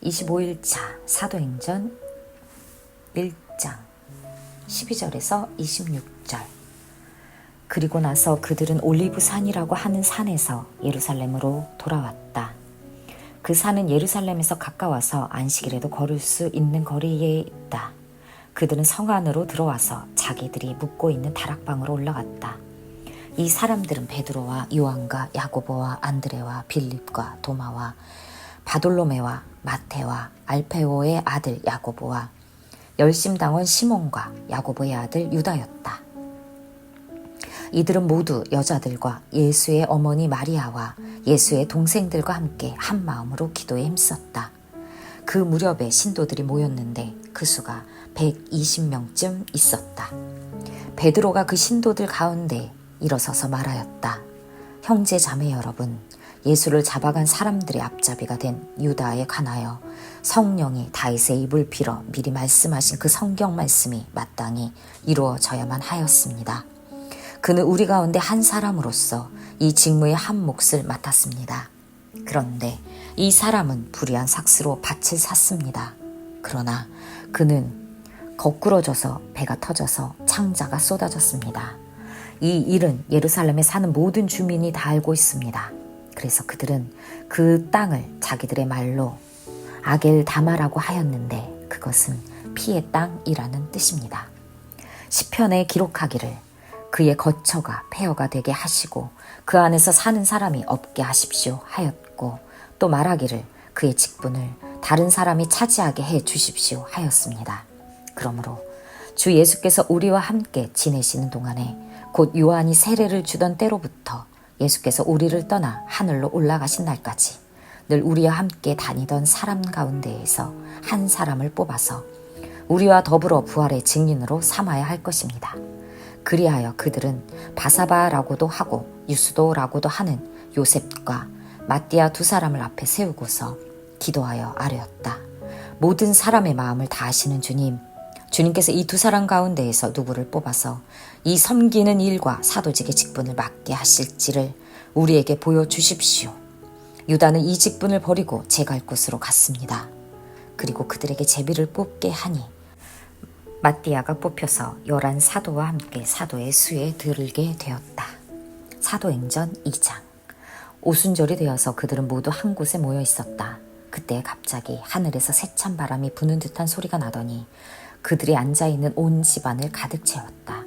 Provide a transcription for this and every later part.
25일차 사도행전 1장 12절에서 26절. 그리고 나서 그들은 올리브산이라고 하는 산에서 예루살렘으로 돌아왔다. 그 산은 예루살렘에서 가까워서 안식일에도 걸을 수 있는 거리에 있다. 그들은 성 안으로 들어와서 자기들이 묵고 있는 다락방으로 올라갔다. 이 사람들은 베드로와 요한과 야고보와 안드레와 빌립과 도마와 바돌로메와 마테와 알페오의 아들 야고보와 열심당원 시몬과 야고보의 아들 유다였다. 이들은 모두 여자들과 예수의 어머니 마리아와 예수의 동생들과 함께 한 마음으로 기도에 힘썼다. 그 무렵에 신도들이 모였는데 그 수가 120명쯤 있었다. 베드로가 그 신도들 가운데 일어서서 말하였다. 형제 자매 여러분, 예수를 잡아간 사람들의 앞잡이가 된 유다에 관하여 성령이 다윗의 입을 빌어 미리 말씀하신 그 성경 말씀이 마땅히 이루어져야만 하였습니다. 그는 우리 가운데 한 사람으로서 이 직무의 한 몫을 맡았습니다. 그런데 이 사람은 불의한 삭스로 밭을 샀습니다. 그러나 그는 거꾸러져서 배가 터져서 창자가 쏟아졌습니다. 이 일은 예루살렘에 사는 모든 주민이 다 알고 있습니다. 그래서 그들은 그 땅을 자기들의 말로 아겔다마라고 하였는데 그것은 피의 땅이라는 뜻입니다. 시편에 기록하기를 그의 거처가 폐허가 되게 하시고 그 안에서 사는 사람이 없게 하십시오 하였고, 또 말하기를 그의 직분을 다른 사람이 차지하게 해 주십시오 하였습니다. 그러므로 주 예수께서 우리와 함께 지내시는 동안에 곧 요한이 세례를 주던 때로부터 예수께서 우리를 떠나 하늘로 올라가신 날까지 늘 우리와 함께 다니던 사람 가운데에서 한 사람을 뽑아서 우리와 더불어 부활의 증인으로 삼아야 할 것입니다. 그리하여 그들은 바사바라고도 하고 유스도라고도 하는 요셉과 마띠아 두 사람을 앞에 세우고서 기도하여 아뢰었다. 모든 사람의 마음을 다 아시는 주님, 주님께서 이 두 사람 가운데에서 누구를 뽑아서 이 섬기는 일과 사도직의 직분을 맡게 하실지를 우리에게 보여주십시오. 유다는 이 직분을 버리고 제 갈 곳으로 갔습니다. 그리고 그들에게 제비를 뽑게 하니 마띠아가 뽑혀서 11 사도와 함께 사도의 수에 들게 되었다. 사도행전 2장. 오순절이 되어서 그들은 모두 한 곳에 모여 있었다. 그때 갑자기 하늘에서 세찬 바람이 부는 듯한 소리가 나더니 그들이 앉아있는 온 집안을 가득 채웠다.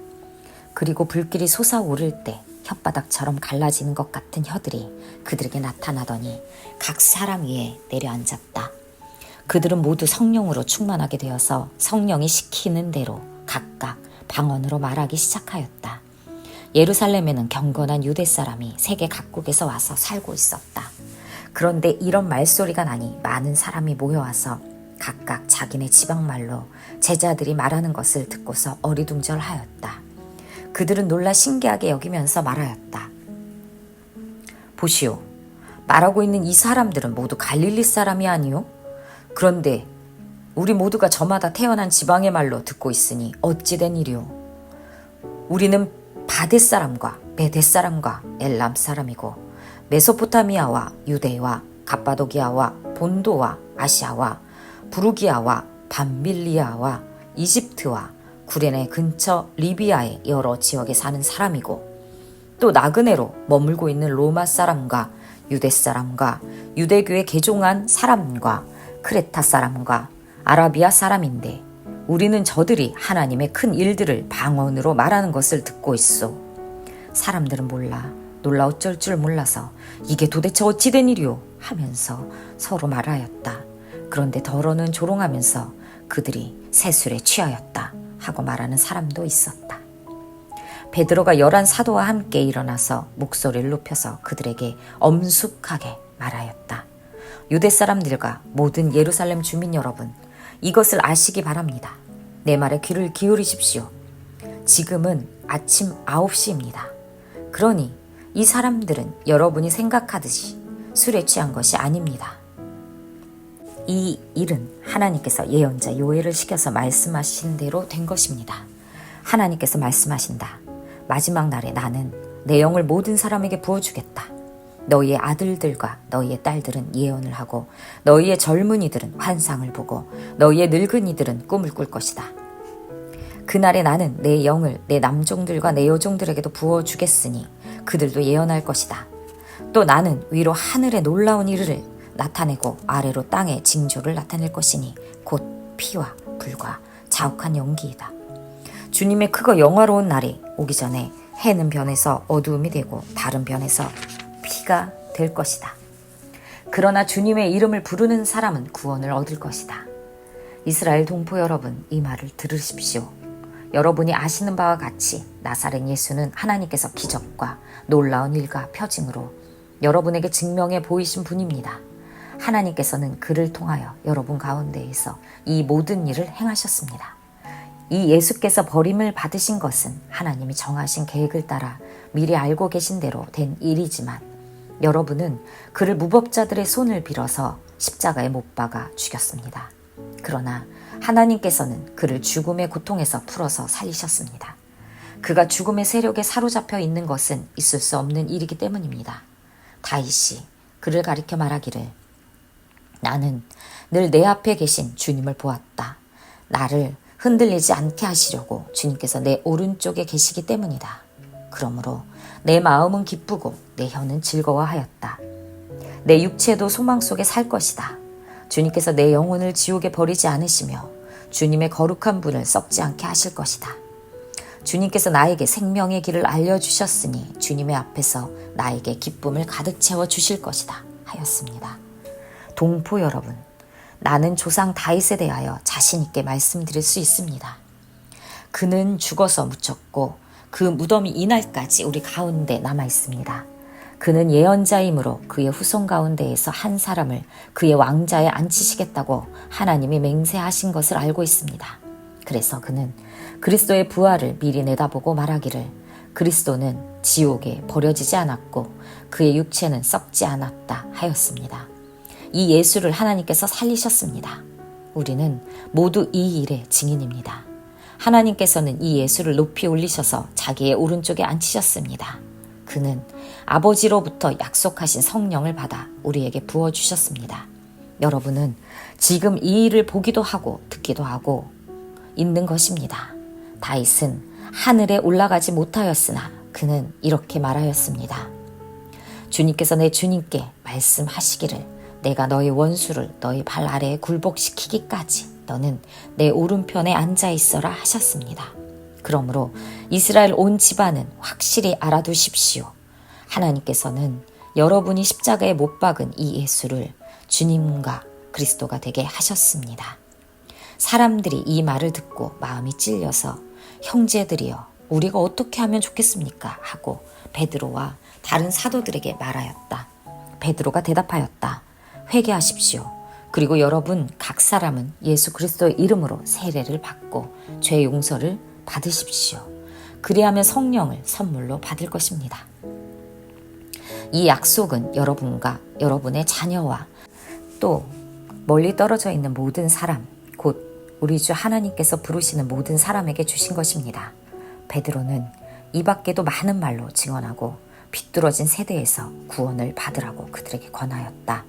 그리고 불길이 솟아오를 때 혓바닥처럼 갈라지는 것 같은 혀들이 그들에게 나타나더니 각 사람 위에 내려앉았다. 그들은 모두 성령으로 충만하게 되어서 성령이 시키는 대로 각각 방언으로 말하기 시작하였다. 예루살렘에는 경건한 유대 사람이 세계 각국에서 와서 살고 있었다. 그런데 이런 말소리가 나니 많은 사람이 모여와서 각각 자기네 지방말로 제자들이 말하는 것을 듣고서 어리둥절하였다. 그들은 놀라 신기하게 여기면서 말하였다. 보시오, 말하고 있는 이 사람들은 모두 갈릴리 사람이 아니오? 그런데 우리 모두가 저마다 태어난 지방의 말로 듣고 있으니 어찌 된 일이오? 우리는 바데 사람과 베데 사람과 엘람 사람이고 메소포타미아와 유대와 갑바도기아와 본도와 아시아와 부르기아와 밤밀리아와 이집트와 구레네 근처 리비아의 여러 지역에 사는 사람이고, 또 나그네로 머물고 있는 로마 사람과 유대 사람과 유대교에 개종한 사람과 크레타 사람과 아라비아 사람인데 우리는 저들이 하나님의 큰 일들을 방언으로 말하는 것을 듣고 있소. 사람들은 놀라 어쩔 줄 몰라서 이게 도대체 어찌 된 일이오 하면서 서로 말하였다. 그런데 더러는 조롱하면서 그들이 새술에 취하였다 하고 말하는 사람도 있었다. 베드로가 11 사도와 함께 일어나서 목소리를 높여서 그들에게 엄숙하게 말하였다. 유대 사람들과 모든 예루살렘 주민 여러분, 이것을 아시기 바랍니다. 내 말에 귀를 기울이십시오. 지금은 아침 9시입니다. 그러니 이 사람들은 여러분이 생각하듯이 술에 취한 것이 아닙니다. 이 일은 하나님께서 예언자 요엘을 시켜서 말씀하신 대로 된 것입니다. 하나님께서 말씀하신다. 마지막 날에 나는 내 영을 모든 사람에게 부어주겠다. 너희의 아들들과 너희의 딸들은 예언을 하고 너희의 젊은이들은 환상을 보고 너희의 늙은이들은 꿈을 꿀 것이다. 그날에 나는 내 영을 내 남종들과 내 여종들에게도 부어주겠으니 그들도 예언할 것이다. 또 나는 위로 하늘의 놀라운 일을 나타내고 아래로 땅의 징조를 나타낼 것이니 곧 피와 불과 자욱한 연기이다. 주님의 크고 영화로운 날이 오기 전에 해는 변해서 어두움이 되고 달은 변해서 피가 될 것이다. 그러나 주님의 이름을 부르는 사람은 구원을 얻을 것이다. 이스라엘 동포 여러분, 이 말을 들으십시오. 여러분이 아시는 바와 같이 나사렛 예수는 하나님께서 기적과 놀라운 일과 표징으로 여러분에게 증명해 보이신 분입니다. 하나님께서는 그를 통하여 여러분 가운데에서 이 모든 일을 행하셨습니다. 이 예수께서 버림을 받으신 것은 하나님이 정하신 계획을 따라 미리 알고 계신 대로 된 일이지만 여러분은 그를 무법자들의 손을 빌어서 십자가에 못 박아 죽였습니다. 그러나 하나님께서는 그를 죽음의 고통에서 풀어서 살리셨습니다. 그가 죽음의 세력에 사로잡혀 있는 것은 있을 수 없는 일이기 때문입니다. 다윗이 그를 가리켜 말하기를 나는 늘 내 앞에 계신 주님을 보았다. 나를 흔들리지 않게 하시려고 주님께서 내 오른쪽에 계시기 때문이다. 그러므로 내 마음은 기쁘고 내 혀는 즐거워하였다. 내 육체도 소망 속에 살 것이다. 주님께서 내 영혼을 지옥에 버리지 않으시며 주님의 거룩한 분을 썩지 않게 하실 것이다. 주님께서 나에게 생명의 길을 알려주셨으니 주님의 앞에서 나에게 기쁨을 가득 채워 주실 것이다 하였습니다. 동포 여러분, 나는 조상 다윗에 대하여 자신 있게 말씀드릴 수 있습니다. 그는 죽어서 묻혔고 그 무덤이 이날까지 우리 가운데 남아 있습니다. 그는 예언자이므로 그의 후손 가운데에서 한 사람을 그의 왕자에 앉히시겠다고 하나님이 맹세하신 것을 알고 있습니다. 그래서 그는 그리스도의 부활을 미리 내다보고 말하기를 그리스도는 지옥에 버려지지 않았고 그의 육체는 썩지 않았다 하였습니다. 이 예수를 하나님께서 살리셨습니다. 우리는 모두 이 일의 증인입니다. 하나님께서는 이 예수를 높이 올리셔서 자기의 오른쪽에 앉히셨습니다. 그는 아버지로부터 약속하신 성령을 받아 우리에게 부어주셨습니다. 여러분은 지금 이 일을 보기도 하고 듣기도 하고 있는 것입니다. 다윗은 하늘에 올라가지 못하였으나 그는 이렇게 말하였습니다. 주님께서 내 주님께 말씀하시기를 내가 너의 원수를 너의 발 아래에 굴복시키기까지 너는 내 오른편에 앉아 있어라 하셨습니다. 그러므로 이스라엘 온 집안은 확실히 알아두십시오. 하나님께서는 여러분이 십자가에 못 박은 이 예수를 주님과 그리스도가 되게 하셨습니다. 사람들이 이 말을 듣고 마음이 찔려서 형제들이여 우리가 어떻게 하면 좋겠습니까? 하고 베드로와 다른 사도들에게 말하였다. 베드로가 대답하였다. 회개하십시오. 그리고 여러분 각 사람은 예수 그리스도의 이름으로 세례를 받고 죄 용서를 받으십시오. 그리하면 성령을 선물로 받을 것입니다. 이 약속은 여러분과 여러분의 자녀와 또 멀리 떨어져 있는 모든 사람, 곧 우리 주 하나님께서 부르시는 모든 사람에게 주신 것입니다. 베드로는 이 밖에도 많은 말로 증언하고 비뚤어진 세대에서 구원을 받으라고 그들에게 권하였다.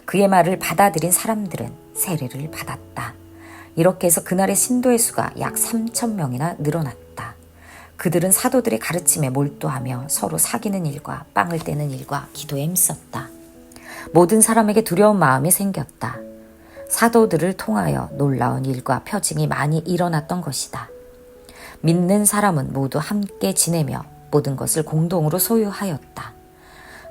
그의 말을 받아들인 사람들은 세례를 받았다. 이렇게 해서 그날의 신도의 수가 약 3,000명이나 늘어났다. 그들은 사도들의 가르침에 몰두하며 서로 사귀는 일과 빵을 떼는 일과 기도에 힘썼다. 모든 사람에게 두려운 마음이 생겼다. 사도들을 통하여 놀라운 일과 표징이 많이 일어났던 것이다. 믿는 사람은 모두 함께 지내며 모든 것을 공동으로 소유하였다.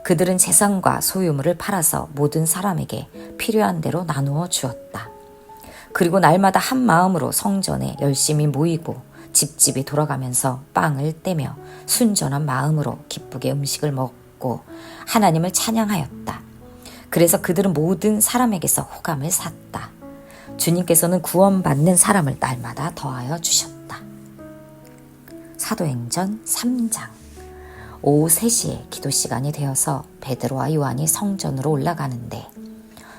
그들은 재산과 소유물을 팔아서 모든 사람에게 필요한 대로 나누어 주었다. 그리고 날마다 한 마음으로 성전에 열심히 모이고 집집이 돌아가면서 빵을 떼며 순전한 마음으로 기쁘게 음식을 먹고 하나님을 찬양하였다. 그래서 그들은 모든 사람에게서 호감을 샀다. 주님께서는 구원받는 사람을 날마다 더하여 주셨다. 사도행전 3장. 오후 3시에 기도 시간이 되어서 베드로와 요한이 성전으로 올라가는데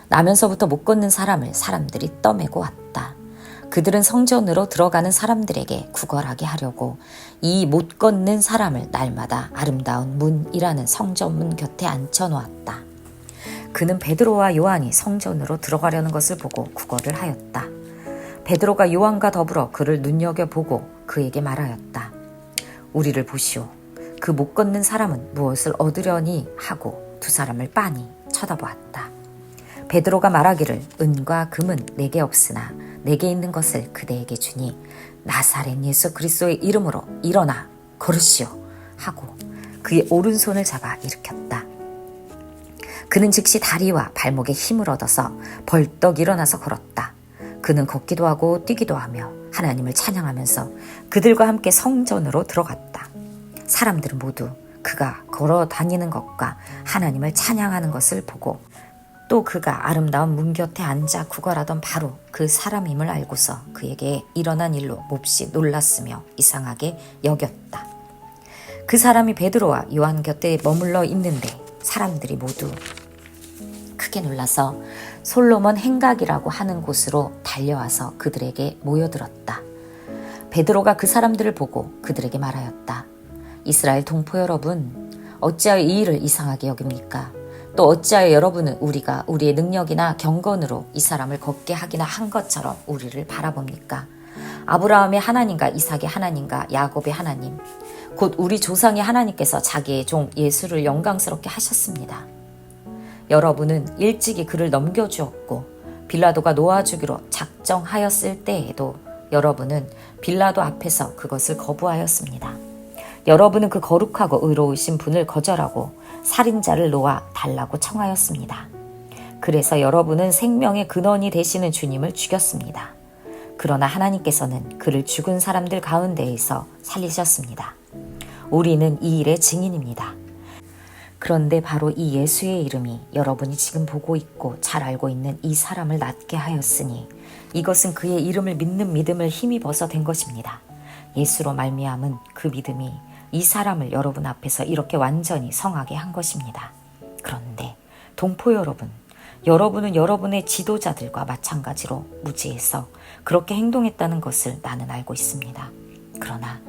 나면서부터 못 걷는 사람을 사람들이 떠매고 왔다. 그들은 성전으로 들어가는 사람들에게 구걸하게 하려고 이 못 걷는 사람을 날마다 아름다운 문이라는 성전문 곁에 앉혀놓았다. 그는 베드로와 요한이 성전으로 들어가려는 것을 보고 구걸을 하였다. 베드로가 요한과 더불어 그를 눈여겨보고 그에게 말하였다. 우리를 보시오. 그 못 걷는 사람은 무엇을 얻으려니 하고 두 사람을 빤히 쳐다보았다. 베드로가 말하기를 은과 금은 내게 없으나 내게 있는 것을 그대에게 주니 나사렛 예수 그리스도의 이름으로 일어나 걸으시오 하고 그의 오른손을 잡아 일으켰다. 그는 즉시 다리와 발목에 힘을 얻어서 벌떡 일어나서 걸었다. 그는 걷기도 하고 뛰기도 하며 하나님을 찬양하면서 그들과 함께 성전으로 들어갔다. 사람들은 모두 그가 걸어 다니는 것과 하나님을 찬양하는 것을 보고 또 그가 아름다운 문 곁에 앉아 구걸하던 바로 그 사람임을 알고서 그에게 일어난 일로 몹시 놀랐으며 이상하게 여겼다. 그 사람이 베드로와 요한 곁에 머물러 있는데 사람들이 모두 크게 놀라서 솔로몬 행각이라고 하는 곳으로 달려와서 그들에게 모여들었다. 베드로가 그 사람들을 보고 그들에게 말하였다. 이스라엘 동포 여러분, 어찌하여 이 일을 이상하게 여깁니까? 또 어찌하여 여러분은 우리가 우리의 능력이나 경건으로 이 사람을 걷게 하기나 한 것처럼 우리를 바라봅니까? 아브라함의 하나님과 이삭의 하나님과 야곱의 하나님, 곧 우리 조상의 하나님께서 자기의 종 예수를 영광스럽게 하셨습니다. 여러분은 일찍이 그를 넘겨주었고 빌라도가 놓아주기로 작정하였을 때에도 여러분은 빌라도 앞에서 그것을 거부하였습니다. 여러분은 그 거룩하고 의로우신 분을 거절하고 살인자를 놓아 달라고 청하였습니다. 그래서 여러분은 생명의 근원이 되시는 주님을 죽였습니다. 그러나 하나님께서는 그를 죽은 사람들 가운데에서 살리셨습니다. 우리는 이 일의 증인입니다. 그런데 바로 이 예수의 이름이 여러분이 지금 보고 있고 잘 알고 있는 이 사람을 낫게 하였으니 이것은 그의 이름을 믿는 믿음을 힘입어서 된 것입니다. 예수로 말미암은 그 믿음이 이 사람을 여러분 앞에서 이렇게 완전히 성하게 한 것입니다. 그런데 동포 여러분, 여러분은 여러분의 지도자들과 마찬가지로 무지해서 그렇게 행동했다는 것을 나는 알고 있습니다. 그러나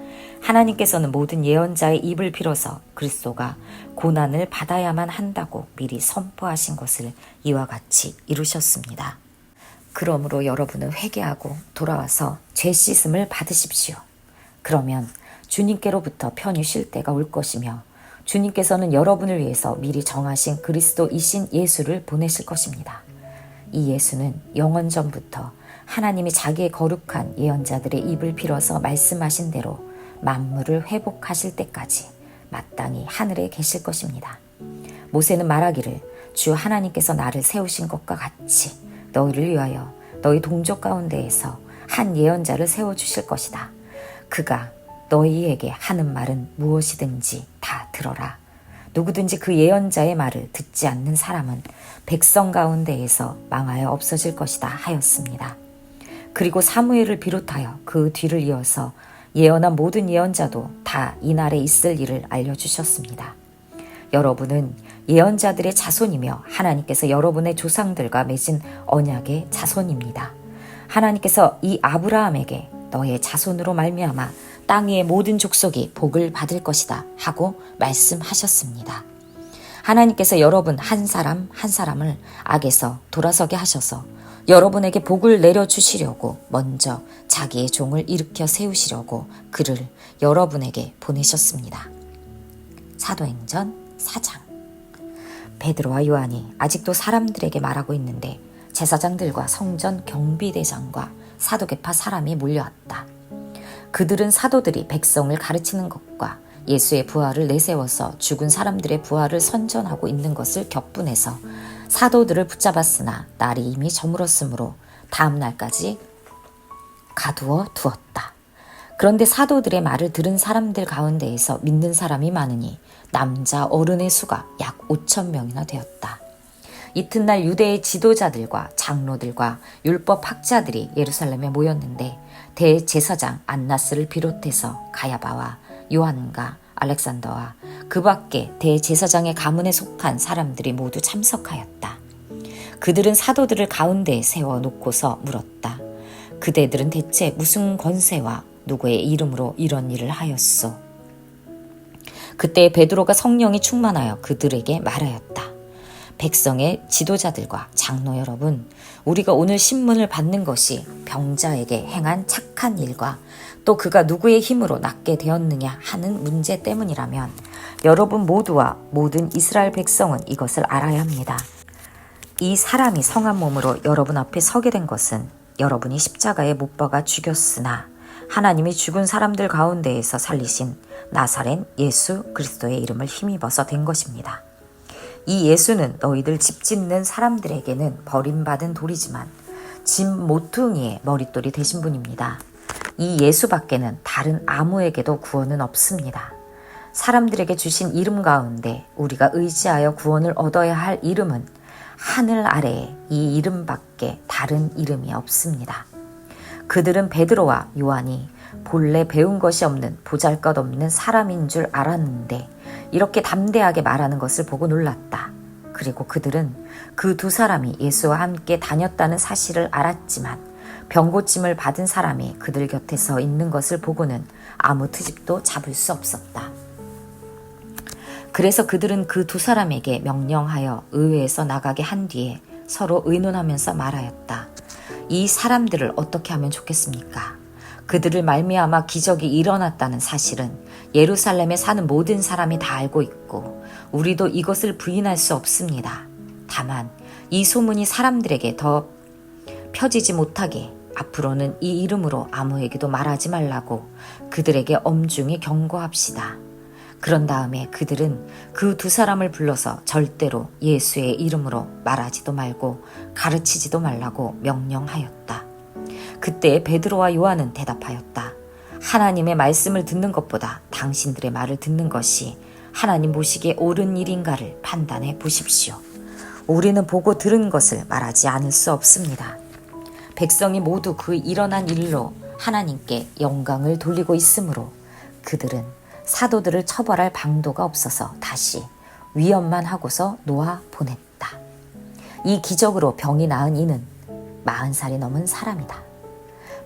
하나님께서는 모든 예언자의 입을 빌어서 그리스도가 고난을 받아야만 한다고 미리 선포하신 것을 이와 같이 이루셨습니다. 그러므로 여러분은 회개하고 돌아와서 죄 씻음을 받으십시오. 그러면 주님께로부터 편히 쉴 때가 올 것이며 주님께서는 여러분을 위해서 미리 정하신 그리스도이신 예수를 보내실 것입니다. 이 예수는 영원 전부터 하나님이 자기의 거룩한 예언자들의 입을 빌어서 말씀하신 대로 만물을 회복하실 때까지 마땅히 하늘에 계실 것입니다. 모세는 말하기를 주 하나님께서 나를 세우신 것과 같이 너희를 위하여 너희 동족 가운데에서 한 예언자를 세워주실 것이다. 그가 너희에게 하는 말은 무엇이든지 다 들어라. 누구든지 그 예언자의 말을 듣지 않는 사람은 백성 가운데에서 망하여 없어질 것이다 하였습니다. 그리고 사무엘을 비롯하여 그 뒤를 이어서 예언한 모든 예언자도 다 이날에 있을 일을 알려주셨습니다. 여러분은 예언자들의 자손이며 하나님께서 여러분의 조상들과 맺은 언약의 자손입니다. 하나님께서 이 아브라함에게 너의 자손으로 말미암아 땅 위의 모든 족속이 복을 받을 것이다 하고 말씀하셨습니다. 하나님께서 여러분 한 사람 한 사람을 악에서 돌아서게 하셔서 여러분에게 복을 내려주시려고 먼저 자기의 종을 일으켜 세우시려고 그를 여러분에게 보내셨습니다. 사도행전 4장. 베드로와 요한이 아직도 사람들에게 말하고 있는데 제사장들과 성전 경비대장과 사도계파 사람이 몰려왔다. 그들은 사도들이 백성을 가르치는 것과 예수의 부활을 내세워서 죽은 사람들의 부활을 선전하고 있는 것을 격분해서 사도들을 붙잡았으나 날이 이미 저물었으므로 다음 날까지 가두어 두었다. 그런데 사도들의 말을 들은 사람들 가운데에서 믿는 사람이 많으니 남자 어른의 수가 약 5,000명이나 되었다. 이튿날 유대의 지도자들과 장로들과 율법학자들이 예루살렘에 모였는데 대제사장 안나스를 비롯해서 가야바와 요한과 알렉산더와 그 밖에 대제사장의 가문에 속한 사람들이 모두 참석하였다. 그들은 사도들을 가운데에 세워놓고서 물었다. 그대들은 대체 무슨 권세와 누구의 이름으로 이런 일을 하였소? 그때 베드로가 성령이 충만하여 그들에게 말하였다. 백성의 지도자들과 장로 여러분, 우리가 오늘 신문을 받는 것이 병자에게 행한 착한 일과 또 그가 누구의 힘으로 낫게 되었느냐 하는 문제 때문이라면 여러분 모두와 모든 이스라엘 백성은 이것을 알아야 합니다. 이 사람이 성한 몸으로 여러분 앞에 서게 된 것은 여러분이 십자가에 못 박아 죽였으나 하나님이 죽은 사람들 가운데에서 살리신 나사렛 예수 그리스도의 이름을 힘입어서 된 것입니다. 이 예수는 너희들 집 짓는 사람들에게는 버림받은 돌이지만 집 모퉁이의 머릿돌이 되신 분입니다. 이 예수밖에는 다른 아무에게도 구원은 없습니다. 사람들에게 주신 이름 가운데 우리가 의지하여 구원을 얻어야 할 이름은 하늘 아래에 이 이름밖에 다른 이름이 없습니다. 그들은 베드로와 요한이 본래 배운 것이 없는 보잘것없는 사람인 줄 알았는데 이렇게 담대하게 말하는 것을 보고 놀랐다. 그리고 그들은 그 두 사람이 예수와 함께 다녔다는 사실을 알았지만 병고침을 받은 사람이 그들 곁에 서 있는 것을 보고는 아무 트집도 잡을 수 없었다. 그래서 그들은 그 두 사람에게 명령하여 의회에서 나가게 한 뒤에 서로 의논하면서 말하였다. 이 사람들을 어떻게 하면 좋겠습니까? 그들을 말미암아 기적이 일어났다는 사실은 예루살렘에 사는 모든 사람이 다 알고 있고 우리도 이것을 부인할 수 없습니다. 다만 이 소문이 사람들에게 더 펴지지 못하게 앞으로는 이 이름으로 아무에게도 말하지 말라고 그들에게 엄중히 경고합시다. 그런 다음에 그들은 그 두 사람을 불러서 절대로 예수의 이름으로 말하지도 말고 가르치지도 말라고 명령하였다. 그때 베드로와 요한은 대답하였다. 하나님의 말씀을 듣는 것보다 당신들의 말을 듣는 것이 하나님 보시기에 옳은 일인가를 판단해 보십시오. 우리는 보고 들은 것을 말하지 않을 수 없습니다. 백성이 모두 그 일어난 일로 하나님께 영광을 돌리고 있으므로 그들은 사도들을 처벌할 방도가 없어서 다시 위협만 하고서 놓아 보냈다. 이 기적으로 병이 나은 이는 40살이 넘은 사람이다.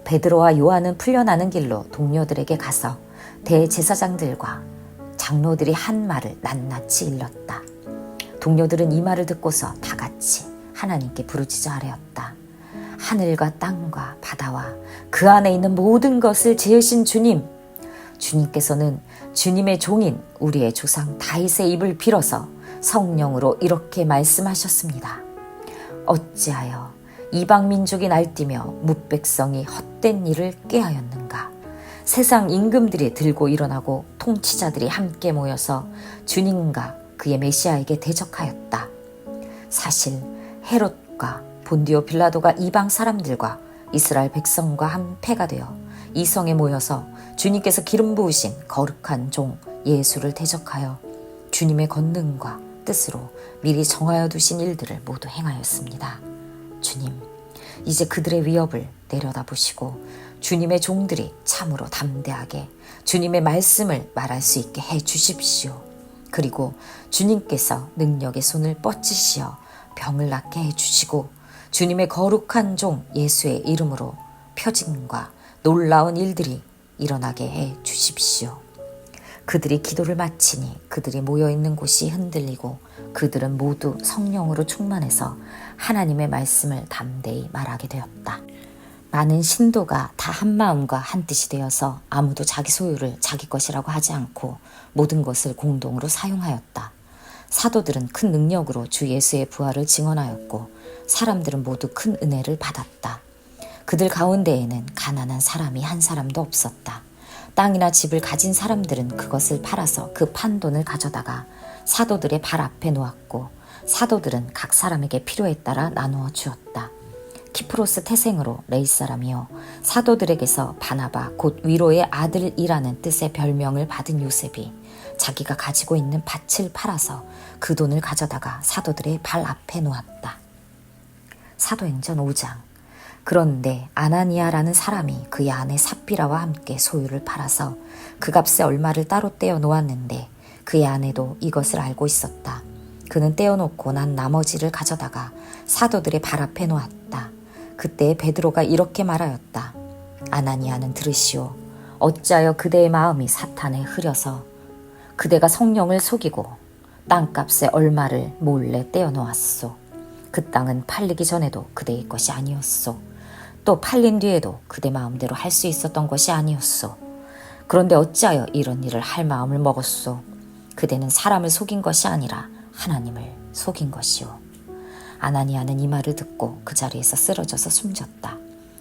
베드로와 요한은 풀려나는 길로 동료들에게 가서 대제사장들과 장로들이 한 말을 낱낱이 일렀다. 동료들은 이 말을 듣고서 다 같이 하나님께 부르짖어 아뢰었다. 하늘과 땅과 바다와 그 안에 있는 모든 것을 지으신 주님, 주님께서는 주님의 종인 우리의 조상 다윗의 입을 빌어서 성령으로 이렇게 말씀하셨습니다. 어찌하여 이방 민족이 날뛰며 뭇백성이 헛된 일을 꾀하였는가? 세상 임금들이 들고 일어나고 통치자들이 함께 모여서 주님과 그의 메시아에게 대적하였다. 사실 헤롯과 본디오 빌라도가 이방 사람들과 이스라엘 백성과 한패가 되어 이 성에 모여서 주님께서 기름 부으신 거룩한 종 예수를 대적하여 주님의 권능과 뜻으로 미리 정하여 두신 일들을 모두 행하였습니다. 주님, 이제 그들의 위협을 내려다보시고 주님의 종들이 참으로 담대하게 주님의 말씀을 말할 수 있게 해 주십시오. 그리고 주님께서 능력의 손을 뻗치시어 병을 낫게 해 주시고 주님의 거룩한 종 예수의 이름으로 표징과 놀라운 일들이 일어나게 해 주십시오. 그들이 기도를 마치니 그들이 모여있는 곳이 흔들리고 그들은 모두 성령으로 충만해서 하나님의 말씀을 담대히 말하게 되었다. 많은 신도가 다 한마음과 한뜻이 되어서 아무도 자기 소유를 자기 것이라고 하지 않고 모든 것을 공동으로 사용하였다. 사도들은 큰 능력으로 주 예수의 부활을 증언하였고 사람들은 모두 큰 은혜를 받았다. 그들 가운데에는 가난한 사람이 한 사람도 없었다. 땅이나 집을 가진 사람들은 그것을 팔아서 그 판돈을 가져다가 사도들의 발 앞에 놓았고 사도들은 각 사람에게 필요에 따라 나누어 주었다. 키프로스 태생으로 레이 사람이요 사도들에게서 바나바 곧 위로의 아들이라는 뜻의 별명을 받은 요셉이 자기가 가지고 있는 밭을 팔아서 그 돈을 가져다가 사도들의 발 앞에 놓았다. 사도행전 5장. 그런데 아나니아라는 사람이 그의 아내 삽비라와 함께 소유를 팔아서 그 값에 얼마를 따로 떼어 놓았는데 그의 아내도 이것을 알고 있었다. 그는 떼어놓고 난 나머지를 가져다가 사도들의 발 앞에 놓았다. 그때 베드로가 이렇게 말하였다. 아나니아는 들으시오. 어찌하여 그대의 마음이 사탄에 흐려서 그대가 성령을 속이고 땅값의 얼마를 몰래 떼어놓았소. 그 땅은 팔리기 전에도 그대의 것이 아니었소. 또 팔린 뒤에도 그대 마음대로 할 수 있었던 것이 아니었소. 그런데 어찌하여 이런 일을 할 마음을 먹었소. 그대는 사람을 속인 것이 아니라 하나님을 속인 것이오. 아나니아는 이 말을 듣고 그 자리에서 쓰러져서 숨졌다.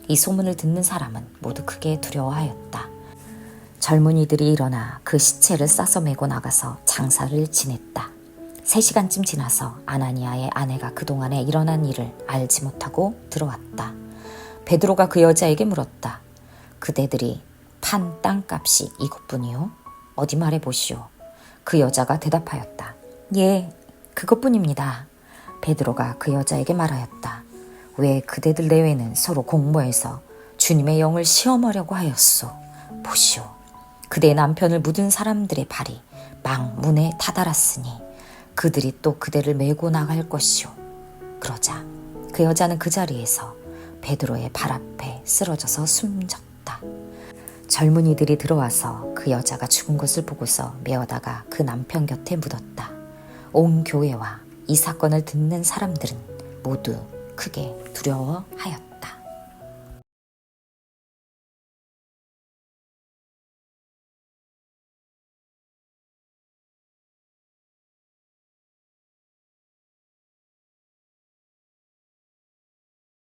이 소문을 듣는 사람은 모두 크게 두려워하였다. 젊은이들이 일어나 그 시체를 싸서 메고 나가서 장사를 지냈다. 3시간쯤 지나서 아나니아의 아내가 그동안에 일어난 일을 알지 못하고 들어왔다. 베드로가 그 여자에게 물었다. 그대들이 판 땅값이 이것뿐이요? 어디 말해보시오. 그 여자가 대답하였다. 예, 그것뿐입니다. 베드로가 그 여자에게 말하였다. 왜 그대들 내외는 서로 공모해서 주님의 영을 시험하려고 하였소. 보시오. 그대의 남편을 묻은 사람들의 발이 막 문에 다다랐으니 그들이 또 그대를 메고 나갈 것이오. 그러자 그 여자는 그 자리에서 베드로의 발 앞에 쓰러져서 숨졌다. 젊은이들이 들어와서 그 여자가 죽은 것을 보고서 메어다가 그 남편 곁에 묻었다. 온 교회와 이 사건을 듣는 사람들은 모두 크게 두려워하였다.